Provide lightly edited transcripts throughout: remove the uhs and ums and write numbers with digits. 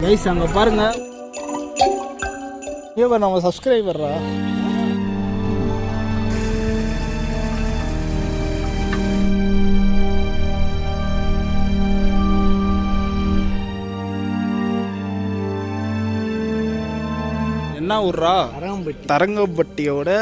Guys அங்கே பாருங்க, இவன் நம்ம சப்ஸ்கிரைபர்ரா. என்ன ஊர்ரா? தரங்கம்பட்டியோட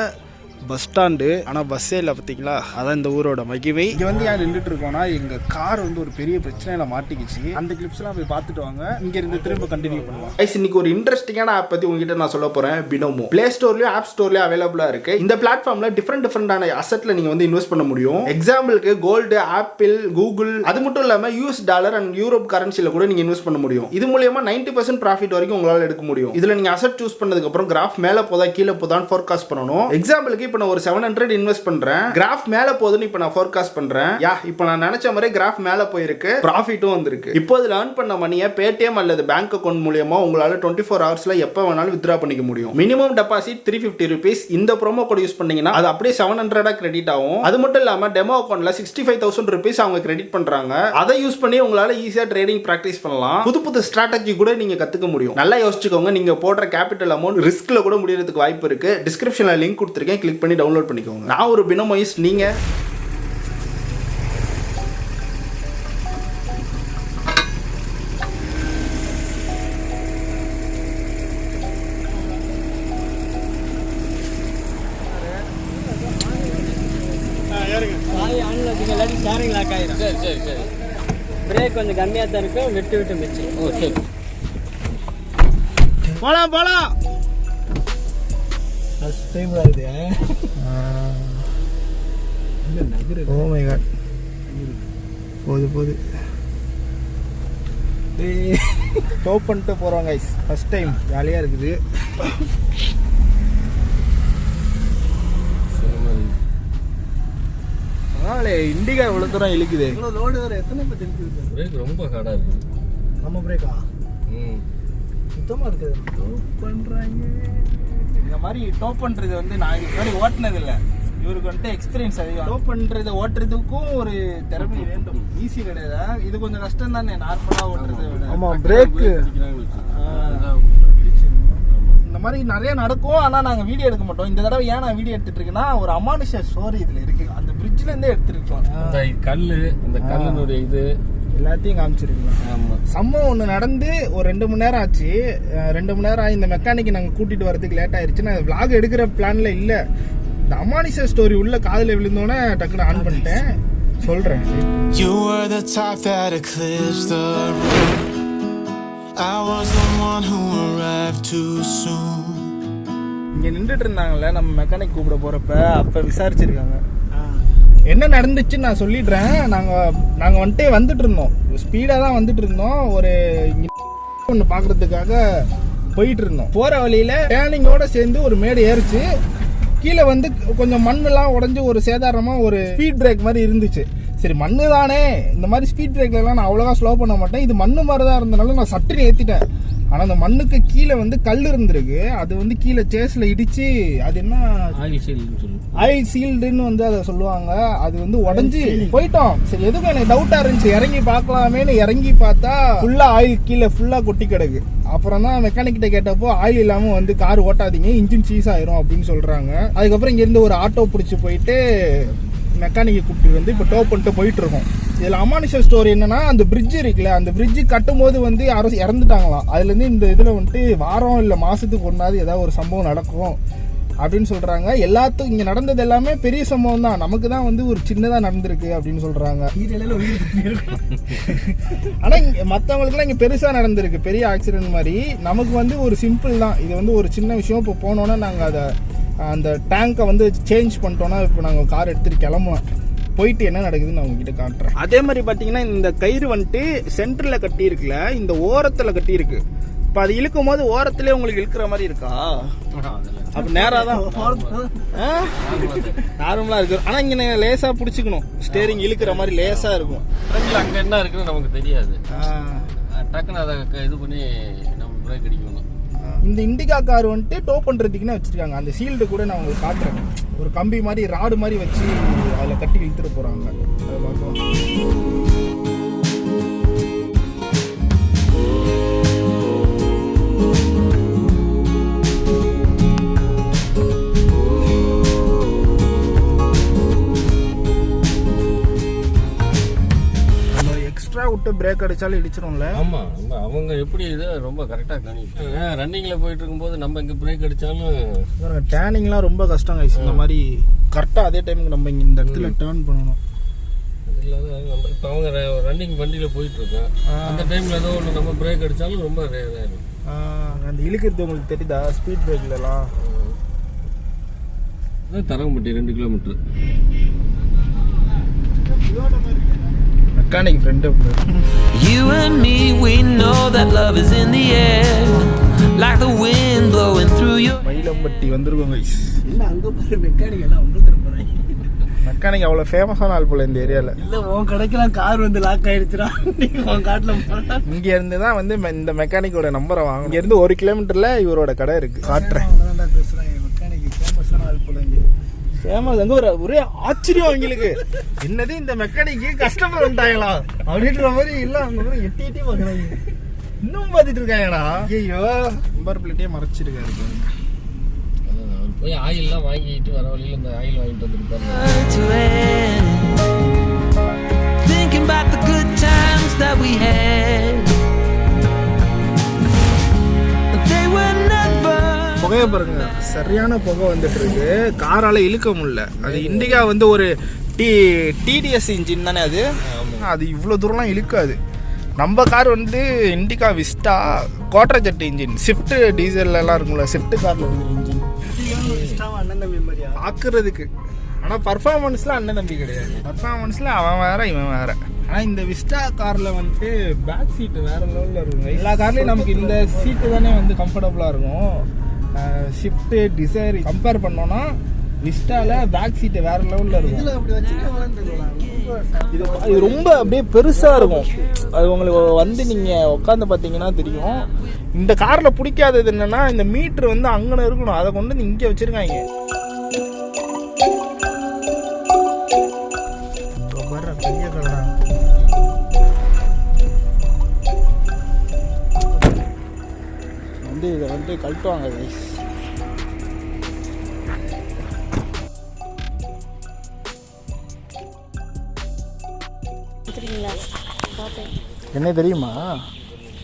பஸ் ஸ்டாண்டு. ஆனால் பஸ்ஸே இல்லை பார்த்தீங்களா? அதான் இந்த ஊரோட மகிமை. இங்கே வந்து யார் நின்றுட்டு இருக்கோம்னா, எங்கள் கார் வந்து ஒரு பெரிய பிரச்சனையில மாட்டிக்கிச்சு. அந்த கிளிப்ஸ்லாம் போய் பார்த்துட்டு வாங்க. இங்கேருந்து திரும்ப கண்டினியூ பண்ணுவோம். இன்னைக்கு ஒரு இன்ட்ரெஸ்டிங்கான ஆப் பற்றி உங்ககிட்ட நான் சொல்ல போகிறேன். பினோமோ பிளே ஸ்டோர்லையும் ஆப் ஸ்டோர்லையும் அவைலபிளாக இருக்கு. இந்த பிளாட்ஃபார்மில் டிஃப்ரெண்டான அசெட்டில் நீங்கள் வந்து இன்வெஸ்ட் பண்ண முடியும். எக்ஸாம்பிளுக்கு கோல்டு, ஆப்பிள், கூகுள், அது மட்டும் இல்லாமல் யூஎஸ் டாலர் அண்ட் யூரோப் கரன்சியில் கூட நீங்கள் இன்வெஸ்ட் பண்ண முடியும். இது மூலியமா 90% ப்ராஃபிட் வரைக்கும் உங்களால் எடுக்க முடியும். இதில் நீங்கள் அசெட் சூஸ் பண்ணதுக்கப்புறம் கிராஃப் மேலே போதா கீழே போதான்னு ஃபோர்காஸ்ட் பண்ணணும். எக்ஸாம்பிளுக்கு இப்போ நான் ஒரு 700 இன்வெஸ்ட் பண்றேன், கிராஃப் மேல போகுதுன்னு இப்போ நான் ஃபோர்காஸ்ட் பண்றேன். இப்போ நான் நினைச்ச மாதிரி கிராஃப் மேல போயிருக்கு, ப்ராஃபிட்டும் வந்திருக்கு. இப்போ இதில் earn பண்ண மணியை பேடிஎம் அல்லது பேங்க் அக்கௌண்ட் மூலமா உங்களால 24 ஹவர்ஸ்ல எப்போ வேணாலும் வித்ரா பண்ணிக்க முடியும். Minimum deposit 350 rupees. இந்த ப்ரோமோ கோட் யூஸ் பண்ணீங்கன்னா அது அப்படியே 700 கிரெடிட் ஆகும். அது மட்டும் இல்லாம டெமோ அக்கௌண்ட்ல 65,000 rupees அவங்க கிரெடிட் பண்றாங்க. அதை யூஸ் பண்ணி உங்களால ஈஸியா ட்ரேடிங் பிராக்டிஸ் பண்ணலாம். புது ஸ்ட்ராட்டஜி கூட நீங்க கத்துக்க முடியும். நல்லா யோசிச்சுக்கோங்க. நீங்க போடுற கேபிட்டல் அமௌண்ட் ரிஸ்க்ல கூட முடியறதுக்கு வாய்ப்பு இருக்கு. டிஸ்கிரிப்ஷன்ல லிங்க் கொடுத்துருக்கேன், கிளிக் பண்ணி டவுன்லோட் பண்ணிக்கோங்க. நான் ஒரு பினோமிஸ்ட். நீங்க பிரேக் கொஞ்சம் கம்மியா தான் இருக்கு, விட்டு மிச்சு. ஓகே, போலாம் போலாம். ஃபர்ஸ்ட் டைம் வருது. ஓ மை காட், போது டோப் பண்ணிட்டு போறோம் கைஸ். ஃபர்ஸ்ட் டைம் ஜாலியா இருக்குது. இண்டிகா இவ்வளவு தூரம் இழுக்குது. லோடு வேற எத்தனை பேர் இழுக்குது. பிரேக் ரொம்ப ஹார்டா இருக்கு. நம்ம பிரேக்கா சுத்தமா இருக்குது. டோப் பண்றாங்க. இந்த மாதிரி டோப் பண்றது வந்து நான் இதுக்கு முன்னாடி ஓட்டினது இல்லை. இவருக்கு வந்துட்டு எக்ஸ்பீரியன்ஸ் அதிகம். டோப் பண்றதை ஓட்டுறதுக்கும் ஒரு திறமை வேண்டும். ஈஸி கிடையாது. இது கொஞ்சம் கஷ்டம் தானே நார்மலா ஓட்டுறது விட. ஆமா, பிரேக் இந்த மாதிரி நிறைய நடக்கும். ஆனா நாங்க வீடியோ எடுக்க மாட்டோம். இந்த தடவை ஏன் நான் வீடியோ எடுத்துட்டு இருக்கேன்னா, ஒரு அமானுஷ ஸ்டோரி இதுல இருக்கு. அந்த பிரிட்ஜ்ல இருந்தே எடுத்துருக்கோம். இந்த கல்லுனுடைய இது எல்லாத்தையும் காமிச்சிருக்கீங்களா? சம்பவம் ஒன்று நடந்து ஒரு 2 மணி நேரம் ஆச்சு. 2 மணி நேரம் ஆகி இந்த மெக்கானிக் நாங்கள் கூட்டிட்டு வரதுக்கு லேட் ஆயிடுச்சு. நான் விளாக் எடுக்கிற பிளான்ல இல்லை. இந்த அமானுஷ ஸ்டோரி உள்ள காதில் விழுந்தோன்னே டக்குன்னு ஆன் பண்ணிட்டேன். சொல்றேன். You were the top that eclipsed the room. I was the one who arrived too soon. இங்க நின்றுட்டு இருந்தாங்கல்ல நம்ம மெக்கானிக் கூப்பிட போறப்ப, அப்ப விசாரிச்சிருக்காங்க. என்ன நடந்துச்சுன்னு நான் சொல்லிடுறேன். நாங்கள் வந்துட்டு இருந்தோம். ஸ்பீடாக தான் வந்துட்டு இருந்தோம். ஒரு ஒன்று பார்க்குறதுக்காக போயிட்டு இருந்தோம். போகிற வழியில் டேர்னிங்கோட சேர்ந்து ஒரு மேடு ஏறிச்சு. கீழே வந்து கொஞ்சம் மண்ணெல்லாம் உடஞ்சி ஒரு சேதாரமாக ஒரு ஸ்பீட் பிரேக் மாதிரி இருந்துச்சு. சரி, மண்ணு தானே, இந்த மாதிரி ஸ்பீட் பிரேக்லாம் நான் அவ்வளோவா ஸ்லோ பண்ண மாட்டேன். இது மண்ணு மாதிரி தான் இருந்தனால நான் சட்டுன்னு ஏற்றிட்டேன். ஆனால் அந்த மண்ணுக்கு கீழே வந்து கல் இருந்திருக்கு. அது வந்து கீழே சேஸில் இடிச்சு, அது என்ன ஆயில் சீல்டுன்னு வந்து அதை சொல்லுவாங்க. அது வந்து உடஞ்சி போயிட்டோம். சரி, எதுக்கும் எனக்கு டவுட்டாக இருந்துச்சு, இறங்கி பார்க்கலாமேன்னு இறங்கி பார்த்தா ஃபுல்லாக ஆயில் கீழே ஃபுல்லாக கொட்டி கிடக்கு. அப்புறம் தான் மெக்கானிக்கிட்ட கேட்டப்போ, ஆயில் இல்லாமல் வந்து கார் ஓட்டாதீங்க, இன்ஜின் சீஸ் ஆயிரும் அப்படின்னு சொல்கிறாங்க. அதுக்கப்புறம் இங்கேருந்து ஒரு ஆட்டோ பிடிச்சி போயிட்டு மெக்கானிக்கை கூப்பிட்டு வந்து இப்போ டோ பண்ணிட்டு போயிட்டு இருக்கோம். இதில் அமானுஷ ஸ்டோரி என்னன்னா, அந்த பிரிட்ஜ் இருக்குல்ல, அந்த பிரிட்ஜ் கட்டும் போது வந்து யாரும் இறந்துட்டாங்களாம். அதுலேருந்து இந்த இதில் வந்துட்டு வாரம் இல்லை மாசத்துக்கு ஒன்றாவது ஏதாவது ஒரு சம்பவம் நடக்கும் அப்படின்னு சொல்றாங்க. எல்லாத்துக்கும் இங்கே நடந்தது எல்லாமே பெரிய சம்பவம் தான். நமக்கு தான் வந்து ஒரு சின்னதாக நடந்திருக்கு அப்படின்னு சொல்றாங்க. ஆனால் மற்றவங்களுக்குலாம் இங்கே பெருசாக நடந்திருக்கு, பெரிய ஆக்சிடென்ட் மாதிரி. நமக்கு வந்து ஒரு சிம்பிள் தான். இது வந்து ஒரு சின்ன விஷயம். இப்போ போனோன்னா நாங்கள் அதை அந்த டேங்கை வந்து சேஞ்ச் பண்ணிட்டோன்னா இப்போ நாங்கள் கார் எடுத்துகிட்டு கிளம்பலாம். போயிட்டு என்ன நடக்குதுன்னு நான் உங்ககிட்ட காட்டுறேன். அதே மாதிரி பார்த்தீங்கன்னா, இந்த கயிறு வந்துட்டு சென்டரில் கட்டி இருக்குல்ல, இந்த ஓரத்தில் கட்டி இருக்கு. இப்போ அது இழுக்கும் போது ஓரத்திலே உங்களுக்கு இழுக்கிற மாதிரி இருக்கா? அப்போ நேராக தான் நார்மலாக இருக்கு. ஆனால் இங்கே நீங்கள் லேசாக பிடிச்சிக்கணும். ஸ்டேரிங் இழுக்கிற மாதிரி லேசாக இருக்கும். அங்கே என்ன இருக்குன்னு நமக்கு தெரியாது. டக்குன்னு அதை இது பண்ணி நம்ம பிரேக் அடிக்கணும். இந்த இண்டிகா கார் வந்துட்டு டோ பண்ணுறதுக்குன்னு வச்சுருக்காங்க. அந்த சீல்டு கூட நான் உங்களுக்கு காட்டுறேன். ஒரு கம்பி மாதிரி ராடு மாதிரி வச்சு அதில் கட்டி இழுத்துட்டு போகிறாங்க. அதை பார்க்கலாம். பிரேக் அடிச்சாலும் இடிச்சிரும்ல. ஆமா, அவங்க எப்படி இதை ரொம்ப கரெக்டாக கணிப்பாங்க. ரன்னிங்கில் போயிட்டு இருக்கும்போது நம்ம இங்கே பிரேக் அடித்தாலும் டேர்னிங்லாம் ரொம்ப கஷ்டம் கைஸ். இந்த மாதிரி கரெக்டாக அதே டைமுக்கு நம்ம இங்கே இந்த இடத்துல டேர்ன் பண்ணணும். அது இல்லாத நம்ம இப்போ அவங்க ரன்னிங் வண்டியில் போயிட்டு இருக்கோம், அந்த டைமில் ஏதோ ஒன்று நம்ம பிரேக் அடித்தாலும் ரொம்ப ரேராக இருக்கும். அந்த இழுக்கிறது உங்களுக்கு தெரியுதா ஸ்பீட் பிரேக்லலாம்? Tharangambadi 2 kilometre. Mechanic friend. You and me, we know that love is in the air, like the wind blowing through your. Mayilampatti வந்திருக்கோம் கைஸ். இல்ல அங்க பாரு மெக்கானிக் எல்லாம் உங்களுக்கு போறேன். மெக்கானிக் அவ்வளோ ஃபேமஸான ஆள் போல இந்த ஏரியாவில். இல்லை உன் கடைக்கெல்லாம் கார் வந்து லாக் ஆயிடுச்சுடா, நீங்கள் உன் காட்டில் போனால். இங்கே இருந்து தான் வந்து இந்த மெக்கானிக்கோட நம்பரை வாங்க. இங்கேருந்து 1 கிலோமீட்டரில் இவரோட கடை இருக்குது. காட்டுறேன். பேசுகிறேன் மெக்கானிக் ஃபேமஸான ஆள் போல இங்கே. ஃபேமஸ் அங்கே ஒரே ஆச்சரியம் அவங்களுக்கு. என்னது இந்த மெக்கானிக்கு கஸ்டமர் வந்துட்டாங்களா அப்படின்ற மாதிரி இல்லை. அவங்க எட்டி எட்டி பார்க்குறாங்க, இன்னும் பார்த்துட்டு இருக்காங்கடா. ஐயோ நம்பர் பிளேட்டே மறைச்சிருக்காரு. போய் ஆயில்லாம் வாங்கிட்டு வர வழியில் இந்த ஆயில் வாங்கிட்டு வந்துருப்பாரு. Thinking about the good times that we had. They were never. புகையை பாருங்க, சரியான புகை வந்துட்டு இருக்கு. காரால இழுக்க முடியல. அது இண்டிகா வந்து ஒரு டிடிஎஸ் இன்ஜின் தானே அது. அது இவ்வளோ தூரம்லாம் இழுக்காது. நம்ம கார் வந்து Indica Vista quarter jet engine, Swift டீசல்லாம் இருக்கும்ல, ஸ்விஃப்ட் காரில் இருக்கிற இன்ஜின் அண்ணன் தம்பி மாதிரியா பார்க்குறதுக்கு. ஆனால் பர்ஃபார்மன்ஸில் அண்ணன் தம்பி கிடையாது. பர்ஃபார்மன்ஸில் அவன் வேற இவன் வேற. ஆனால் இந்த விஸ்டா காரில் வந்துட்டு பேக் சீட்டு வேறு லெவலில் இருக்கும். எல்லா கார்லேயும் நமக்கு இந்த சீட்டு தானே வந்து கம்ஃபர்டபுளாக இருக்கும். ஷிஃப்ட்டு டிசைர் கம்பேர் பண்ணோன்னா விஸ்டாவில் பேக் சீட்டு வேறு லெவலில் இருக்கும். அப்படி வச்சுருக்காங்களான்னு இது ரொம்ப அப்படியே பெருசாக இருக்கும். அது உங்களுக்கு வந்து நீங்கள் உட்காந்து பார்த்தீங்கன்னா தெரியும். இந்த காரில் பிடிக்காதது என்னென்னா இந்த மீட்ரு வந்து அங்கே இருக்கணும், அதை கொண்டு வந்து இங்கே வச்சுருக்காங்க. பெரிய கடை வந்து இதை வந்து கழட்டுவாங்க கைஸ். என்ன தெரியுமா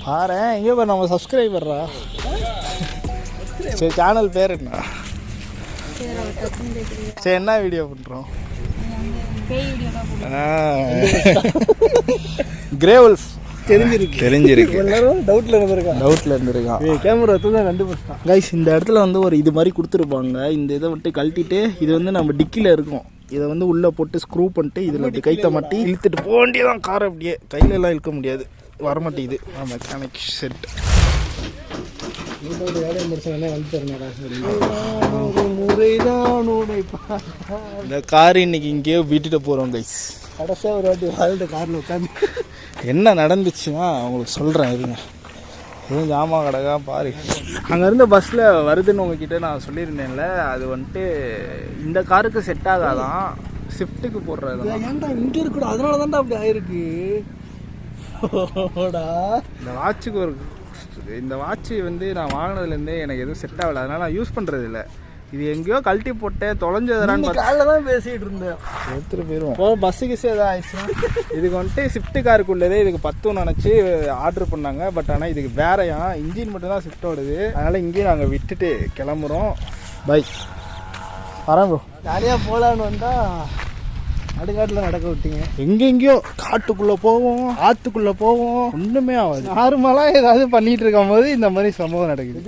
பாரு, எங்கே பாரு நம்ம சப்ஸ்கிரைபர்ரா. சரி சேனல் பேர் என்ன? சரி என்ன வீடியோ பண்ணுறோம்? Grey wolf. தெரிஞ்சிருக்கு. எல்லாரும் டவுட்ல இருந்திருக்கான். கேமரா தான் கண்டுபிடிச்சான் கைஸ். இந்த இடத்துல வந்து ஒரு இது மாதிரி கொடுத்துருப்பாங்க. இந்த இதை விட்டு கழட்டிட்டு இது வந்து நம்ம டிக்கியில் இருக்கும். இதை வந்து உள்ளே போட்டு ஸ்க்ரூ பண்ணிட்டு இதில் இப்படி கைத்த மாட்டி இழுத்துட்டு போக வேண்டியதான் காரை. அப்படியே கையிலலாம் இழுக்க முடியாது, வரமாட்டேங்குது. மெக்கானிக் செட் வேலையை முடிச்சவனே வந்து இந்த கார் இன்னைக்கு இங்கேயோ விட்டுட்டு போகிறோம் கைஸ். கடைசியாக ஒரு வாட்டி வாழ்ந்த காரில் உட்காந்து என்ன நடந்துச்சுன்னா உங்களுக்கு சொல்கிறேன் இருங்க. எதுவும் ஜாமான் கிடக்கா பாரு. அங்கேருந்து பஸ்ஸில் வருதுன்னு உங்ககிட்ட நான் சொல்லியிருந்தேன்ல, அது வந்துட்டு இந்த காருக்கு செட் ஆகாதான், ஷிஃப்ட்டுக்கு போடுறது. ஏன்டா இங்கே இருக்கணும், அதனால தான்டா அப்படி ஆயிருக்கு. இந்த வாட்சுக்கு ஒரு இந்த வாட்சு வந்து நான் வாங்கினதுலேருந்தே எனக்கு எதுவும் செட் ஆகலை, அதனால் நான் யூஸ் பண்ணுறது இல்லை. இது எங்கேயோ கழட்டி போட்டேன், தொலைஞ்சதுறான்னு காலைல தான் பேசிகிட்டு இருந்தேன். எடுத்துகிட்டு போயிடுவோம். இப்போ பஸ்ஸு கிஸ்ஸு எதாவது ஆயிடுச்சுன்னா இதுக்கு வந்துட்டு ஷிஃப்ட் காருக்குள்ளதே இதுக்கு 10 நினச்சி ஆர்டர் பண்ணாங்க. பட் ஆனால் இதுக்கு வேறையா இன்ஜின் மட்டும் தான் ஷிஃப்ட்டோடுது. அதனால் இங்கேயும் நாங்கள் விட்டுட்டு கிளம்புறோம். பை வரேன் ப்ரோ. ஜாலியாக போகலான்னு வந்தால் நடுக்காட்டில் நடக்க விட்டீங்க. எங்கெங்கேயோ காட்டுக்குள்ளே போவோம், ஆற்றுக்குள்ளே போவோம், ஒன்றுமே ஆகாது. நார்மலாக ஏதாவது பண்ணிகிட்டு இருக்கும் போது இந்த மாதிரி சம்பவம் நடக்குது.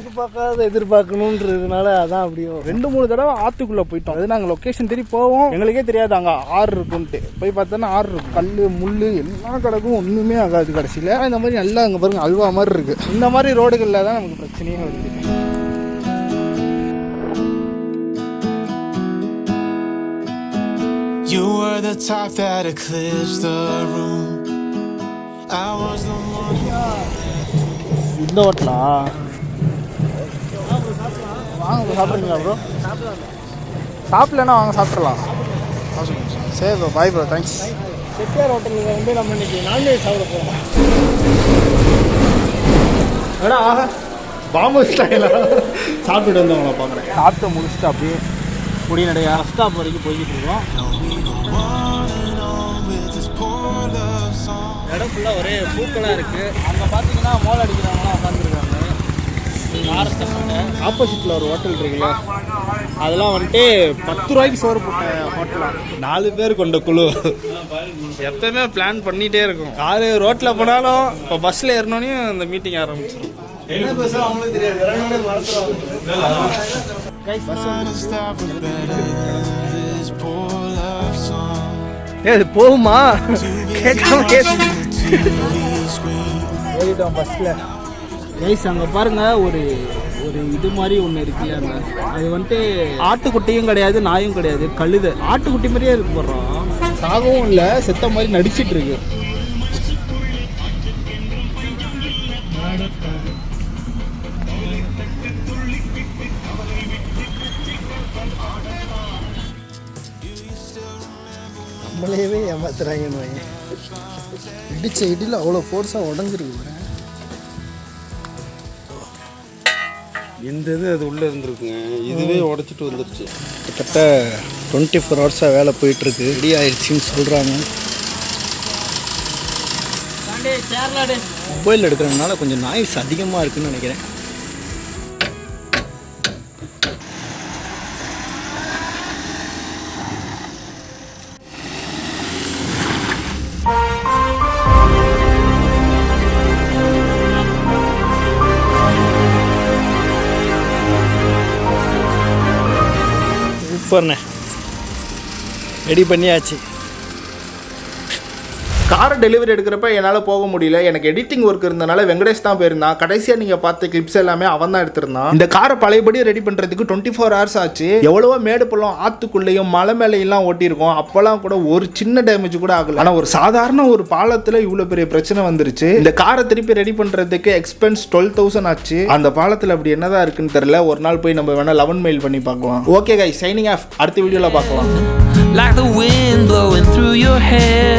எதிர்பார்க்கணுன்றதுனால அதான் அப்படியோ 2-3 தடவை ஆற்றுக்குள்ளே போயிட்டோம். அது நாங்கள் லொக்கேஷன் தேடி போவோம், எங்களுக்கே தெரியாது அங்கே ஆறு இருக்குன்ட்டு. போய் பார்த்தோன்னா ஆறு இருக்கும், கல் முள் எல்லாம் கிடக்கும், ஒன்றுமே ஆகாது. கடைசியில் இந்த மாதிரி நல்லா அங்கே பாருங்க அல்வா மாதிரி இருக்குது. இந்த மாதிரி ரோடுகளில் தான் நமக்கு பிரச்சனையே வருது. You were the top that eclipsed the room. I was the one. இந்த ஹோட்டலா? வாங்க சாப்பிட்றீங்களா ப்ரோ? சாப்பிட்லன்னா வாங்க சாப்பிட்றலாம். சரி bro, bye bro, thanks. Chettiar ஹோட்டலில் வந்து நம்ம இன்னைக்கு நான்வெஜ் சாப்பிட போகிறோம். ஏடா பாம்பு ஸ்டைலாக சாப்பிட்டுட்டு வந்தவங்கள பார்க்குறேன். சாப்பிட்டு முடிச்சுட்டு அப்படியே குடிநடைய பஸ் ஸ்டாப் வரைக்கும் போய்கிட்டு இருக்கோம். இடம் ஃபுல்லாக ஒரே பூக்களாக இருக்குது. அங்கே பார்த்தீங்கன்னா மோல் அடிக்கிறவங்களாம் உட்காந்துருக்காங்க. ஆப்போசிட்டில் ஒரு ஹோட்டல் இருக்குல்ல, அதெல்லாம் வந்துட்டு 10 ரூபாய்க்கு சோறு போட்ட ஹோட்டலாம். 4 பேர் கொண்ட குழு. எப்பவுமே பிளான் பண்ணிகிட்டே இருக்கும். காரு ரோட்டில் போனாலும் இப்போ பஸ்ஸில் ஏறினோன்னே இந்த மீட்டிங் ஆரம்பிச்சிடும். என்ன பேசுகிறோம் அவங்களுக்கு தெரியாது. அது போகுமா ஏறிட்டோம் பஸ்ஸில். கைஸ் அங்கே பாருங்கள், ஒரு ஒரு இது மாதிரி ஒன்று இருக்குல்ல அங்கே. அது வந்துட்டு ஆட்டுக்குட்டியும் கிடையாது, நாயும் கிடையாது, கழுதை. ஆட்டுக்குட்டி மாதிரியே இருக்கு. போடுறோம், சாகவும் இல்லை, செத்த மாதிரி நடிச்சிட்டு இருக்கு. நம்மளையவே ஏமாத்துறாங்கன்னு வைங்க. இடிச்ச இடியில் அவ்வளோ ஃபோர்ஸாக உடஞ்சிருக்கு. இந்த இது அது உள்ளே இருந்துருக்குங்க, இதுவே உடச்சிட்டு வந்துருச்சு. கிட்டத்தட்ட 24 ஹவர்ஸாக வேலை போயிட்டுருக்கு. ரெடி ஆயிடுச்சுன்னு சொல்கிறாங்க. மொபைல் எடுக்கிறதுனால கொஞ்சம் நாய்ஸ் அதிகமாக இருக்குதுன்னு நினைக்கிறேன். சூப்பர்ண்ணே, ரெடி பண்ணியாச்சு. கார் டெலிவரி எடுக்கிறப்ப என்னால் போக முடியல. எனக்கு எடிட்டிங் ஒர்க் இருந்தனால வெங்கடேஷ் தான் போயிருந்தான். கடைசியாக நீங்கள் பார்த்த கிளிப்ஸ் எல்லாமே அவன் தான் எடுத்திருந்தான். இந்த காரை பழையபடி ரெடி பண்ணுறதுக்கு 24 ஹவர்ஸ் ஆச்சு. எவ்வளவோ மேடு பள்ளம், ஆற்றுக்குள்ளேயும் மலை மேலையெல்லாம் ஓட்டியிருக்கோம். அப்போல்லாம் கூட ஒரு சின்ன டேமேஜ் கூட ஆகல. ஆனால் ஒரு சாதாரண ஒரு பாலத்தில் இவ்வளோ பெரிய பிரச்சனை வந்துருச்சு. இந்த காரை திருப்பி ரெடி பண்ணுறதுக்கு எக்ஸ்பென்ஸ் 12,000 ஆச்சு. அந்த பாலத்தில் அப்படி என்னதான் இருக்குன்னு தெரியல. ஒரு நாள் போய் நம்ம வேணால் 11 மைல் பண்ணி பார்க்கலாம். Okay guys, signing off. அடுத்த வீடியோவில் பார்க்கலாம். Like the wind blowing through your hair,